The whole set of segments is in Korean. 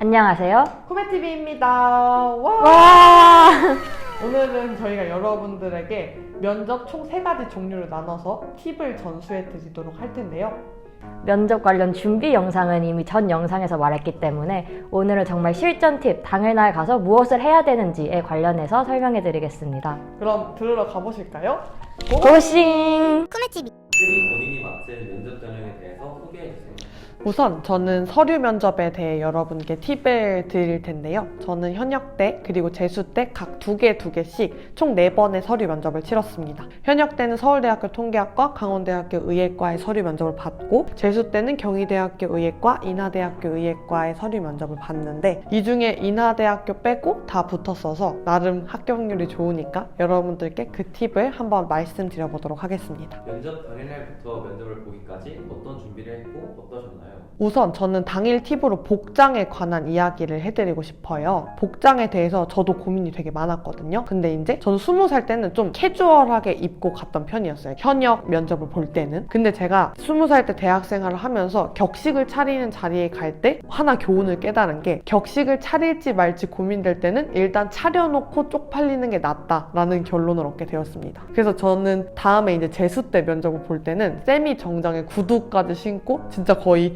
안녕하세요. 코메TV입니다. 와! 와! 오늘은 저희가 여러분들에게 면접 총 3가지 종류를 나눠서 팁을 전수해 드리도록 할 텐데요. 면접 관련 준비 영상은 이미 전 영상에서 말했기 때문에 오늘은 정말 실전 팁, 당일날 가서 무엇을 해야 되는지에 관련해서 설명해 드리겠습니다. 그럼 들으러 가보실까요? 고싱! 본인이 맡은 면접 전형에 대해서 소개해주세요. 우선 저는 서류 면접에 대해 여러분께 팁을 드릴 텐데요. 저는 현역 때 그리고 재수 때 각 2개씩 총 4번의 서류 면접을 치렀습니다. 현역 때는 서울대학교 통계학과, 강원대학교 의예과의 서류 면접을 받고 재수 때는 경희대학교 의예과, 인하대학교 의예과의 서류 면접을 봤는데 이 중에 인하대학교 빼고 다 붙었어서 나름 합격률이 좋으니까 여러분들께 그 팁을 한번 말씀드려보도록 하겠습니다. 면접 당일날부터 면접을 보기까지 어떤 준비를 했고 어떠셨나요? 우선 저는 당일 팁으로 복장에 관한 이야기를 해드리고 싶어요. 복장에 대해서 저도 고민이 되게 많았거든요. 근데 이제 저는 20살 때는 좀 캐주얼하게 입고 갔던 편이었어요. 현역 면접을 볼 때는. 근데 제가 20살 때 대학생활을 하면서 격식을 차리는 자리에 갈 때 하나 교훈을 깨달은 게 격식을 차릴지 말지 고민될 때는 일단 차려놓고 쪽팔리는 게 낫다라는 결론을 얻게 되었습니다. 그래서 저는 다음에 이제 재수 때 면접을 볼 때는 세미 정장에 구두까지 신고 진짜 거의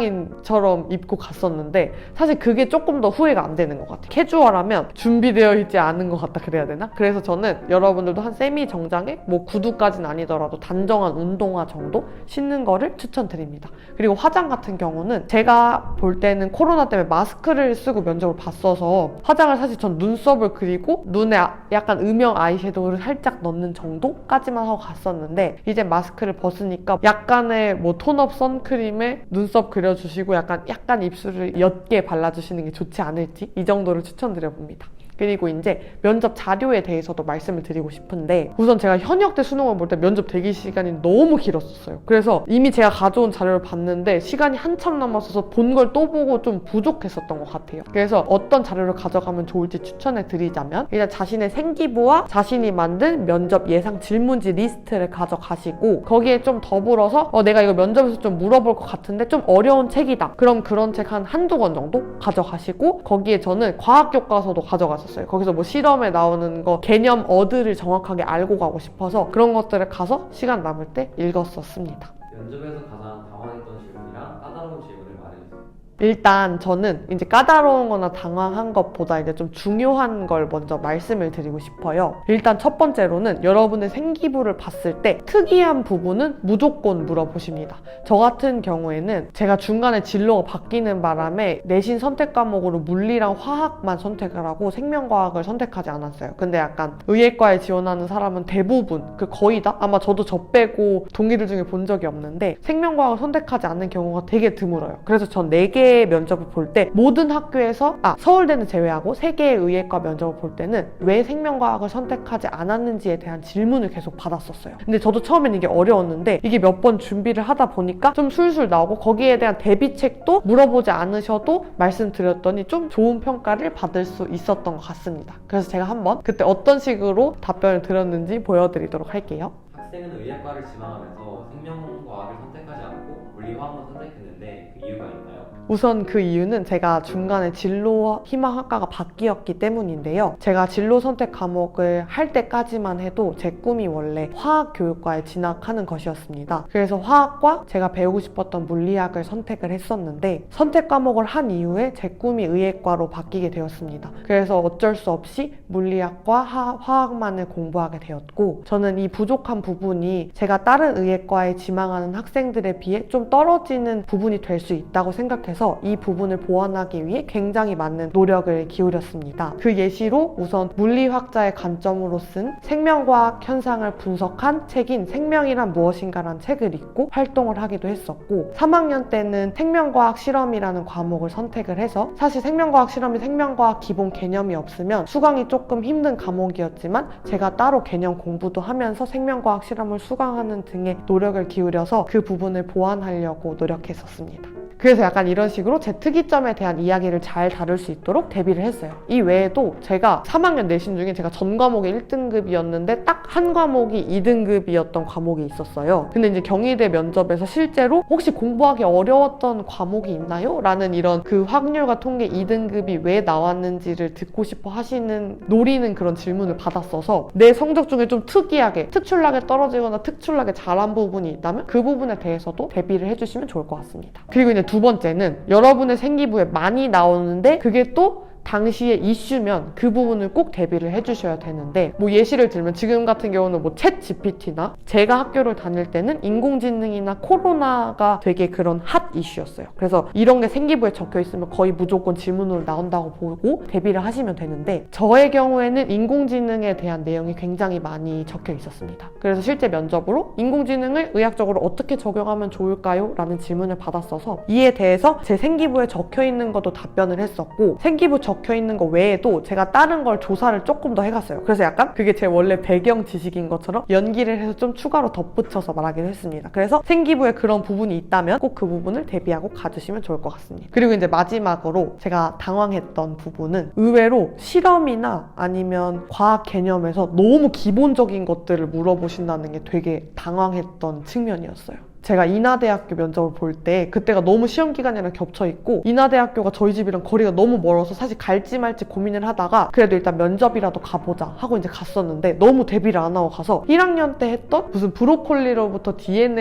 직장인처럼 입고 갔었는데 사실 그게 조금 더 후회가 안 되는 것 같아요. 캐주얼하면 준비되어 있지 않은 것 같다 그래야 되나? 그래서 저는 여러분들도 한 세미 정장에 뭐 구두까지는 아니더라도 단정한 운동화 정도 신는 거를 추천드립니다. 그리고 화장 같은 경우는 제가 볼 때는 코로나 때문에 마스크를 쓰고 면접을 봤어서 화장을 사실 전 눈썹을 그리고 눈에 약간 음영 아이섀도우를 살짝 넣는 정도까지만 하고 갔었는데 이제 마스크를 벗으니까 약간의 뭐 톤업 선크림에 눈썹 그려주시고 약간 입술을 옅게 발라주시는 게 좋지 않을지 이 정도를 추천드려봅니다. 그리고 이제 면접 자료에 대해서도 말씀을 드리고 싶은데 우선 제가 현역 때 수능을 볼 때 면접 대기 시간이 너무 길었었어요. 그래서 이미 제가 가져온 자료를 봤는데 시간이 한참 남았어서 본 걸 또 보고 좀 부족했었던 것 같아요. 그래서 어떤 자료를 가져가면 좋을지 추천해 드리자면 일단 자신의 생기부와 자신이 만든 면접 예상 질문지 리스트를 가져가시고 거기에 좀 더불어서 내가 이거 면접에서 좀 물어볼 것 같은데 좀 어려운 책이다. 그럼 그런 책 한 한두 권 정도 가져가시고 거기에 저는 과학교과서도 가져갔었어요. 거기서 뭐 실험에 나오는 거 개념 어드를 정확하게 알고 가고 싶어서 그런 것들을 가서 시간 남을 때 읽었었습니다. 면접에서 가장 당황했던 질문이랑 까다로운 질문을 말해주세요. 일단 저는 이제 까다로운 거나 당황한 것보다 이제 좀 중요한 걸 먼저 말씀을 드리고 싶어요. 일단 첫 번째로는 여러분의 생기부를 봤을 때 특이한 부분은 무조건 물어보십니다. 저 같은 경우에는 제가 중간에 진로가 바뀌는 바람에 내신 선택 과목으로 물리랑 화학만 선택을 하고 생명과학을 선택하지 않았어요. 근데 약간 의예과에 지원하는 사람은 대부분 거의 다 아마 저도 저 빼고 동기들 중에 본 적이 없는데 생명과학을 선택하지 않는 경우가 되게 드물어요. 그래서 전 4개의 면접을 볼 때 모든 학교에서 서울대는 제외하고 3개의 의예과 면접을 볼 때는 왜 생명과학을 선택하지 않았는지에 대한 질문을 계속 받았었어요. 근데 저도 처음엔 이게 어려웠는데 이게 몇 번 준비를 하다 보니까 좀 술술 나오고 거기에 대한 대비책도 물어보지 않으셔도 말씀드렸더니 좀 좋은 평가를 받을 수 있었던 것 같습니다. 그래서 제가 한번 그때 어떤 식으로 답변을 드렸는지 보여드리도록 할게요. 학생은 의예과를 지망하면서 생명과학을 선택하지 않고 물리화학만 선택했는데 그 이유가 있나요? 우선 그 이유는 제가 중간에 진로 희망학과가 바뀌었기 때문인데요. 제가 진로 선택 과목을 할 때까지만 해도 제 꿈이 원래 화학교육과에 진학하는 것이었습니다. 그래서 화학과 제가 배우고 싶었던 물리학을 선택을 했었는데 선택 과목을 한 이후에 제 꿈이 의예과로 바뀌게 되었습니다. 그래서 어쩔 수 없이 물리학과 화학만을 공부하게 되었고 저는 이 부족한 부분이 제가 다른 의예과에 지망하는 학생들에 비해 좀 떨어지는 부분이 될 수 있다고 생각해서 이 부분을 보완하기 위해 굉장히 많은 노력을 기울였습니다. 그 예시로 우선 물리학자의 관점으로 쓴 생명과학 현상을 분석한 책인 생명이란 무엇인가라는 책을 읽고 활동을 하기도 했었고 3학년 때는 생명과학 실험이라는 과목을 선택을 해서 사실 생명과학 실험이 생명과학 기본 개념이 없으면 수강이 조금 힘든 과목이었지만 제가 따로 개념 공부도 하면서 생명과학 실험을 수강하는 등의 노력을 기울여서 그 부분을 보완하려고 노력했었습니다. 그래서 약간 이런 식으로 제 특이점에 대한 이야기를 잘 다룰 수 있도록 대비를 했어요. 이 외에도 제가 3학년 내신 중에 제가 전 과목이 1등급이었는데 딱 한 과목이 2등급이었던 과목이 있었어요. 근데 이제 경희대 면접에서 실제로 혹시 공부하기 어려웠던 과목이 있나요? 라는 이런 그 확률과 통계 2등급이 왜 나왔는지를 듣고 싶어 하시는 노리는 그런 질문을 받았어서 내 성적 중에 좀 특이하게 특출나게 떨어지거나 특출나게 잘한 부분이 있다면 그 부분에 대해서도 대비를 해주시면 좋을 것 같습니다. 그리고 이제 두 번째는 여러분의 생기부에 많이 나오는데 그게 또 당시에 이슈면 그 부분을 꼭 대비를 해주셔야 되는데 뭐 예시를 들면 지금 같은 경우는 뭐 챗 GPT나 제가 학교를 다닐 때는 인공지능이나 코로나가 되게 그런 핫 이슈였어요. 그래서 이런 게 생기부에 적혀 있으면 거의 무조건 질문으로 나온다고 보고 대비를 하시면 되는데 저의 경우에는 인공지능에 대한 내용이 굉장히 많이 적혀 있었습니다. 그래서 실제 면접으로 인공지능을 의학적으로 어떻게 적용하면 좋을까요? 라는 질문을 받았어서 이에 대해서 제 생기부에 적혀 있는 것도 답변을 했었고 생기부 적혀 있는 거 외에도 제가 다른 걸 조사를 조금 더 해갔어요. 그래서 약간 그게 제 원래 배경 지식인 것처럼 연기를 해서 좀 추가로 덧붙여서 말하기로 했습니다. 그래서 생기부에 그런 부분이 있다면 꼭 그 부분을 대비하고 가주시면 좋을 것 같습니다. 그리고 이제 마지막으로 제가 당황했던 부분은 의외로 실험이나 아니면 과학 개념에서 너무 기본적인 것들을 물어보신다는 게 되게 당황했던 측면이었어요. 제가 인하대학교 면접을 볼 때 그때가 너무 시험 기간이랑 겹쳐 있고 인하대학교가 저희 집이랑 거리가 너무 멀어서 사실 갈지 말지 고민을 하다가 그래도 일단 면접이라도 가보자 하고 이제 갔었는데 너무 대비를 안 하고 가서 1학년 때 했던 무슨 브로콜리로부터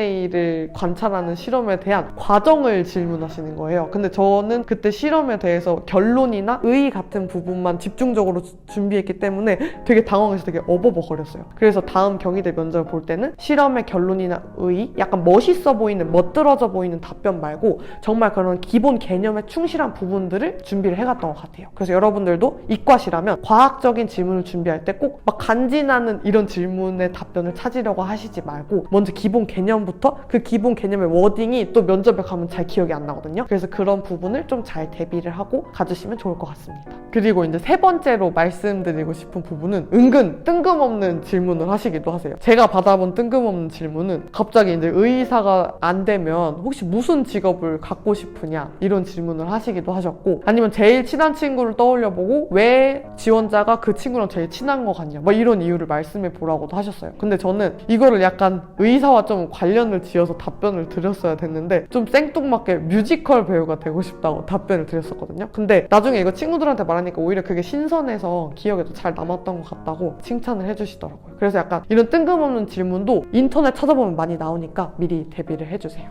DNA를 관찰하는 실험에 대한 과정을 질문하시는 거예요. 근데 저는 그때 실험에 대해서 결론이나 의 같은 부분만 집중적으로 준비했기 때문에 되게 당황해서 되게 어버버거렸어요. 그래서 다음 경희대 면접을 볼 때는 실험의 결론이나 의, 약간 멋있어 보이는, 멋들어져 보이는 답변 말고 정말 그런 기본 개념에 충실한 부분들을 준비를 해갔던 것 같아요. 그래서 여러분들도 이과시라면 과학적인 질문을 준비할 때 꼭 막 간지나는 이런 질문의 답변을 찾으려고 하시지 말고 먼저 기본 개념부터 그 기본 개념의 워딩이 또 면접에 가면 잘 기억이 안 나거든요. 그래서 그런 부분을 좀 잘 대비를 하고 가주시면 좋을 것 같습니다. 그리고 이제 세 번째로 말씀드리고 싶은 부분은 은근 뜬금없는 질문을 하시기도 하세요. 제가 받아본 뜬금없는 질문은 갑자기 이제 의사가 안 되면 혹시 무슨 직업을 갖고 싶으냐 이런 질문을 하시기도 하셨고 아니면 제일 친한 친구를 떠올려보고 왜 지원자가 그 친구랑 제일 친한 것 같냐 뭐 이런 이유를 말씀해 보라고도 하셨어요. 근데 저는 이거를 약간 의사와 좀 관련을 지어서 답변을 드렸어야 됐는데 좀 생뚱맞게 뮤지컬 배우가 되고 싶다고 답변을 드렸었거든요. 근데 나중에 이거 친구들한테 말하니까 오히려 그게 신선해서 기억에도 잘 남았던 것 같다고 칭찬을 해주시더라고요. 그래서 약간 이런 뜬금없는 질문도 인터넷 찾아보면 많이 나오니까 미리 대비를 해주세요.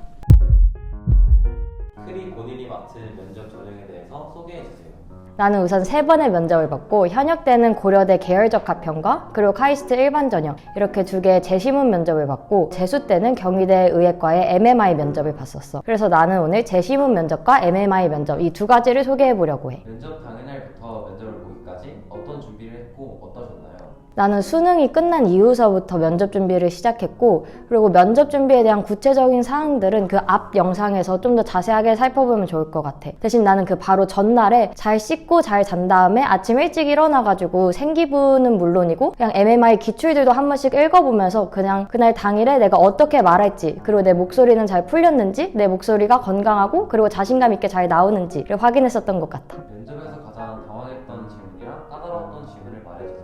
크리 본인이 맡은 면접 전형에 대해서 소개해주세요. 나는 우선 3번의 면접을 받고 현역 때는 고려대 계열적 가평과 그리고 카이스트 일반 전형 이렇게 2개의 재시문 면접을 받고 재수 때는 경희대 의예과의 MMI 면접을 봤었어. 그래서 나는 오늘 재시문 면접과 MMI 면접 이 2가지를 소개해 보려고 해. 면접 당일날부터 면접을 보기까지 어떤 준비를 했고 어떠셨나요? 나는 수능이 끝난 이후서부터 면접 준비를 시작했고 그리고 면접 준비에 대한 구체적인 사항들은 그 앞 영상에서 좀 더 자세하게 살펴보면 좋을 것 같아. 대신 나는 그 바로 전날에 잘 씻고 잘 잔 다음에 아침 일찍 일어나가지고 생기부는 물론이고 그냥 MMI 기출들도 한 번씩 읽어보면서 그냥 그날 당일에 내가 어떻게 말할지 그리고 내 목소리는 잘 풀렸는지 내 목소리가 건강하고 그리고 자신감 있게 잘 나오는지를 확인했었던 것 같아. 면접에서 가장 당황했던 질문이랑 까다로웠던 질문을 말해주세요.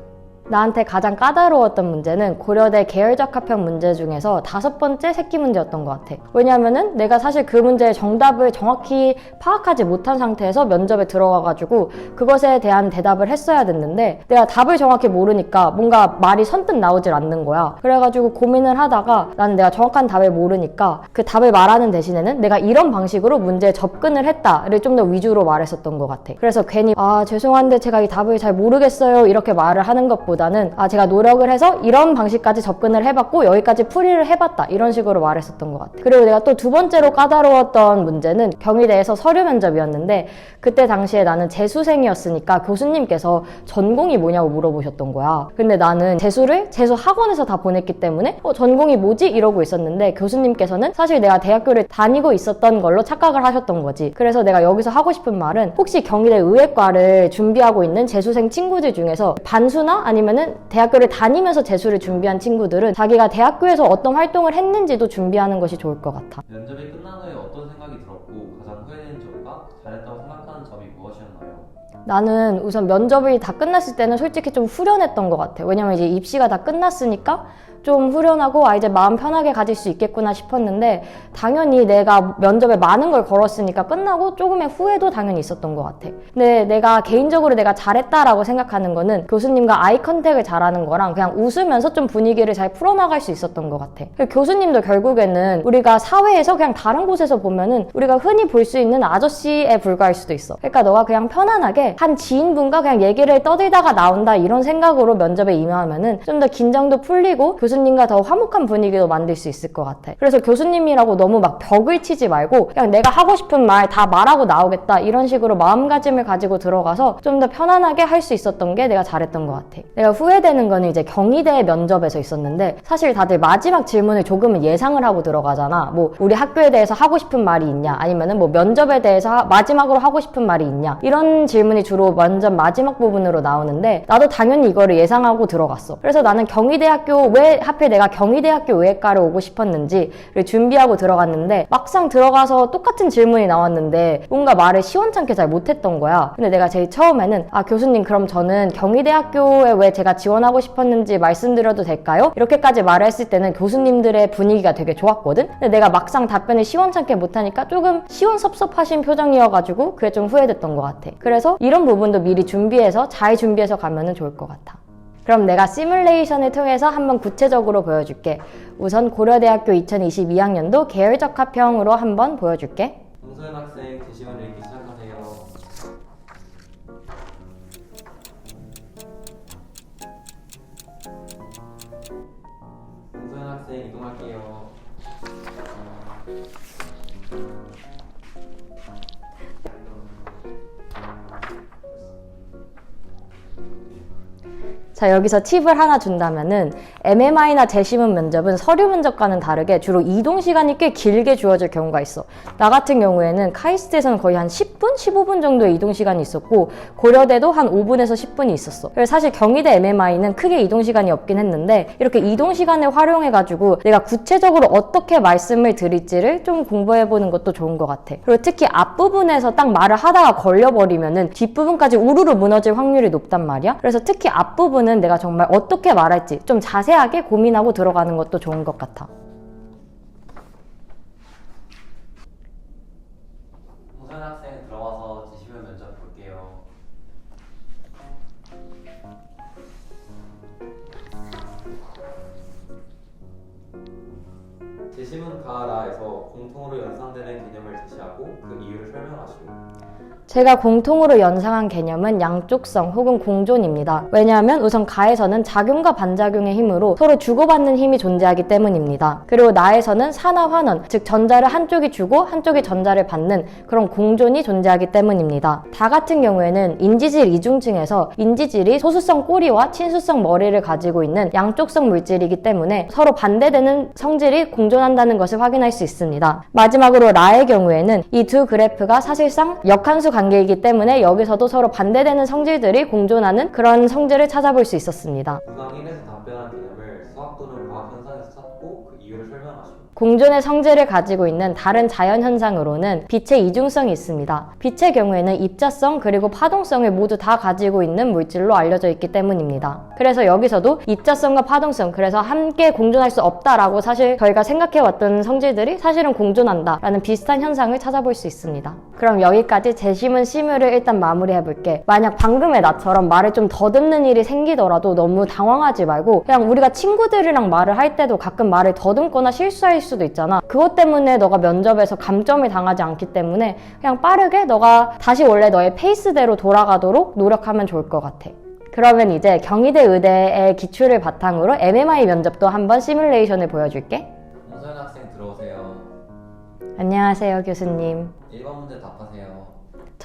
나한테 가장 까다로웠던 문제는 고려대 계열적 합평 문제 중에서 5번째 새끼 문제였던 것 같아. 왜냐면은 내가 사실 그 문제의 정답을 정확히 파악하지 못한 상태에서 면접에 들어가가지고 그것에 대한 대답을 했어야 됐는데 내가 답을 정확히 모르니까 뭔가 말이 선뜻 나오질 않는 거야. 그래가지고 고민을 하다가 나는 내가 정확한 답을 모르니까 그 답을 말하는 대신에는 내가 이런 방식으로 문제에 접근을 했다를 좀 더 위주로 말했었던 것 같아. 그래서 괜히 죄송한데 제가 이 답을 잘 모르겠어요 이렇게 말을 하는 것보다 제가 노력을 해서 이런 방식까지 접근을 해봤고 여기까지 풀이를 해봤다 이런 식으로 말했었던 것 같아. 그리고 내가 또 2번째로 까다로웠던 문제는 경희대에서 서류 면접이었는데 그때 당시에 나는 재수생이었으니까 교수님께서 전공이 뭐냐고 물어보셨던 거야. 근데 나는 재수 학원에서 다 보냈기 때문에 전공이 뭐지? 이러고 있었는데 교수님께서는 사실 내가 대학교를 다니고 있었던 걸로 착각을 하셨던 거지. 그래서 내가 여기서 하고 싶은 말은 혹시 경희대 의예과를 준비하고 있는 재수생 친구들 중에서 반수나 아니면 아니면은 대학교를 다니면서 재수를 준비한 친구들은 자기가 대학교에서 어떤 활동을 했는지도 준비하는 것이 좋을 것 같아. 면접이 끝난 후에 어떤 생각이 들었고 가장 후회되는 점과 잘했다고 생각하는 점이 무엇이었나요? 나는 우선 면접이 다 끝났을 때는 솔직히 좀 후련했던 것 같아. 왜냐면 이제 입시가 다 끝났으니까 좀 후련하고 이제 마음 편하게 가질 수 있겠구나 싶었는데 당연히 내가 면접에 많은 걸 걸었으니까 끝나고 조금의 후회도 당연히 있었던 것 같아. 근데 내가 개인적으로 내가 잘했다라고 생각하는 거는 교수님과 아이 컨택을 잘하는 거랑 그냥 웃으면서 좀 분위기를 잘 풀어나갈 수 있었던 것 같아. 교수님도 결국에는 우리가 사회에서 그냥 다른 곳에서 보면은 우리가 흔히 볼 수 있는 아저씨에 불과할 수도 있어. 그러니까 너가 그냥 편안하게 한 지인분과 그냥 얘기를 떠들다가 나온다 이런 생각으로 면접에 임하면은 좀 더 긴장도 풀리고 교수님과 더 화목한 분위기도 만들 수 있을 것 같아. 그래서 교수님이라고 너무 막 벽을 치지 말고 그냥 내가 하고 싶은 말 다 말하고 나오겠다 이런 식으로 마음가짐을 가지고 들어가서 좀 더 편안하게 할 수 있었던 게 내가 잘했던 것 같아. 내가 후회되는 거는 이제 경희대 면접에서 있었는데 사실 다들 마지막 질문을 조금은 예상을 하고 들어가잖아. 뭐 우리 학교에 대해서 하고 싶은 말이 있냐 아니면은 뭐 면접에 대해서 마지막으로 하고 싶은 말이 있냐 이런 질문이 주로 면접 마지막 부분으로 나오는데 나도 당연히 이거를 예상하고 들어갔어. 그래서 나는 경희대학교 왜 하필 내가 경희대학교 의예과를 오고 싶었는지를 준비하고 들어갔는데 막상 들어가서 똑같은 질문이 나왔는데 뭔가 말을 시원찮게 잘 못했던 거야. 근데 내가 제일 처음에는 교수님 그럼 저는 경희대학교에 왜 제가 지원하고 싶었는지 말씀드려도 될까요? 이렇게까지 말을 했을 때는 교수님들의 분위기가 되게 좋았거든? 근데 내가 막상 답변을 시원찮게 못하니까 조금 시원섭섭하신 표정이어가지고 그게 좀 후회됐던 것 같아. 그래서 이런 부분도 미리 준비해서 잘 준비해서 가면 좋을 것 같아. 그럼 내가 시뮬레이션을 통해서 한번 구체적으로 보여줄게. 우선 고려대학교 2022학년도 계열적합형으로 한번 보여줄게. 홍소연 학생 제시문 읽기 시작하세요. 홍소연 학생 이동할게요. 자, 여기서 팁을 하나 준다면은 MMI나 재시문 면접은 서류 면접과는 다르게 주로 이동 시간이 꽤 길게 주어질 경우가 있어. 나 같은 경우에는 카이스트에서는 거의 한 10분? 15분 정도의 이동 시간이 있었고 고려대도 한 5분에서 10분이 있었어. 그래서 사실 경희대 MMI는 크게 이동 시간이 없긴 했는데 이렇게 이동 시간을 활용해가지고 내가 구체적으로 어떻게 말씀을 드릴지를 좀 공부해보는 것도 좋은 것 같아. 그리고 특히 앞부분에서 딱 말을 하다가 걸려버리면은 뒷부분까지 우르르 무너질 확률이 높단 말이야. 그래서 특히 앞부분 은 내가 정말 어떻게 말할지 좀 자세하게 고민하고 들어가는 것도 좋은 것 같아. 홍소연 학생 들어와서 제시문 면접 볼게요. 제시문 가라에서 공통으로 연상되는 개념을 제시하고 그 이유를 설명하시오. 제가 공통으로 연상한 개념은 양쪽성 혹은 공존입니다. 왜냐하면 우선 가에서는 작용과 반작용의 힘으로 서로 주고받는 힘이 존재하기 때문입니다. 그리고 나에서는 산화 환원, 즉 전자를 한쪽이 주고 한쪽이 전자를 받는 그런 공존이 존재하기 때문입니다. 다 같은 경우에는 인지질 이중층에서 인지질이 소수성 꼬리와 친수성 머리를 가지고 있는 양쪽성 물질이기 때문에 서로 반대되는 성질이 공존한다는 것을 확인할 수 있습니다. 마지막으로 라의 경우에는 이 두 그래프가 사실상 역함수 관계이기 때문에 여기서도 서로 반대되는 성질들이 공존하는 그런 성질을 찾아볼 수 있었습니다. 문항 1에서 답변한 개념을 수학 또는 과학 현상에서 찾고 그 이유를 설명하시오. 공존의 성질을 가지고 있는 다른 자연현상으로는 빛의 이중성이 있습니다. 빛의 경우에는 입자성 그리고 파동성을 모두 다 가지고 있는 물질로 알려져 있기 때문입니다. 그래서 여기서도 입자성과 파동성, 그래서 함께 공존할 수 없다라고 사실 저희가 생각해왔던 성질들이 사실은 공존한다라는 비슷한 현상을 찾아볼 수 있습니다. 그럼 여기까지 제시문 시뮬을 일단 마무리해볼게. 만약 방금의 나처럼 말을 좀 더듬는 일이 생기더라도 너무 당황하지 말고 그냥 우리가 친구들이랑 말을 할 때도 가끔 말을 더듬거나 실수할 수도 있잖아. 그것 때문에 너가 면접에서 감점을 당하지 않기 때문에 그냥 빠르게 너가 다시 원래 너의 페이스대로 돌아가도록 노력하면 좋을 것 같아. 그러면 이제 경희대 의대의 기출을 바탕으로 MMI 면접도 한번 시뮬레이션을 보여줄게. 홍소연 학생 들어오세요. 안녕하세요, 교수님. 1번 문제 답하세요.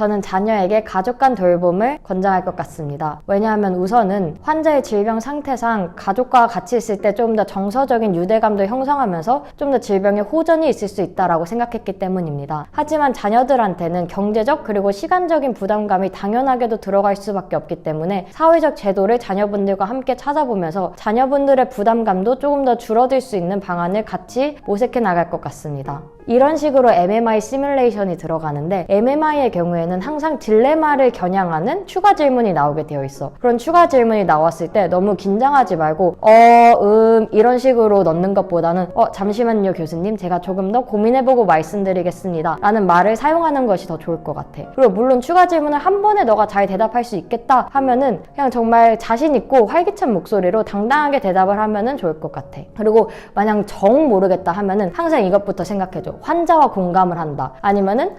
저는 자녀에게 가족 간 돌봄을 권장할 것 같습니다. 왜냐하면 우선은 환자의 질병 상태상 가족과 같이 있을 때 좀 더 정서적인 유대감도 형성하면서 좀 더 질병에 호전이 있을 수 있다고 생각했기 때문입니다. 하지만 자녀들한테는 경제적 그리고 시간적인 부담감이 당연하게도 들어갈 수밖에 없기 때문에 사회적 제도를 자녀분들과 함께 찾아보면서 자녀분들의 부담감도 조금 더 줄어들 수 있는 방안을 같이 모색해 나갈 것 같습니다. 이런 식으로 MMI 시뮬레이션이 들어가는데 MMI의 경우에는 항상 딜레마를 겨냥하는 추가 질문이 나오게 되어 있어. 그런 추가 질문이 나왔을 때 너무 긴장하지 말고 이런 식으로 넣는 것보다는 잠시만요 교수님, 제가 조금 더 고민해보고 말씀드리겠습니다 라는 말을 사용하는 것이 더 좋을 것 같아. 그리고 물론 추가 질문을 한 번에 너가 잘 대답할 수 있겠다 하면은 그냥 정말 자신 있고 활기찬 목소리로 당당하게 대답을 하면은 좋을 것 같아. 그리고 만약 정 모르겠다 하면은 항상 이것부터 생각해줘. 환자와 공감을 한다. 아니면은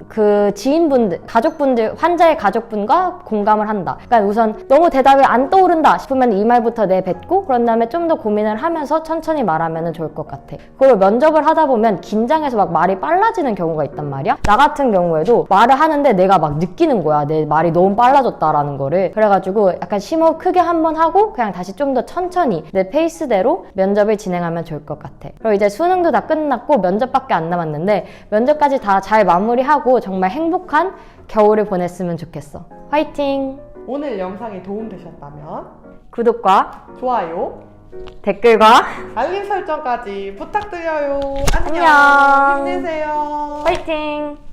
그 지인분들, 가족분들, 환자의 가족분과 공감을 한다. 그러니까 우선 너무 대답이 안 떠오른다 싶으면 이 말부터 내뱉고 그런 다음에 좀 더 고민을 하면서 천천히 말하면 좋을 것 같아. 그리고 면접을 하다 보면 긴장해서 막 말이 빨라지는 경우가 있단 말이야. 나 같은 경우에도 말을 하는데 내가 막 느끼는 거야. 내 말이 너무 빨라졌다라는 거를. 그래가지고 약간 심호흡 크게 한번 하고 그냥 다시 좀 더 천천히 내 페이스대로 면접을 진행하면 좋을 것 같아. 그리고 이제 수능도 다 끝났고 면접밖에 안 남았는데 면접까지 다 잘 마무리하고 정말 행복한 겨울을 보냈으면 좋겠어. 화이팅! 오늘 영상이 도움되셨다면 구독과 좋아요, 댓글과 알림 설정까지 부탁드려요. 안녕. 힘내세요. 화이팅!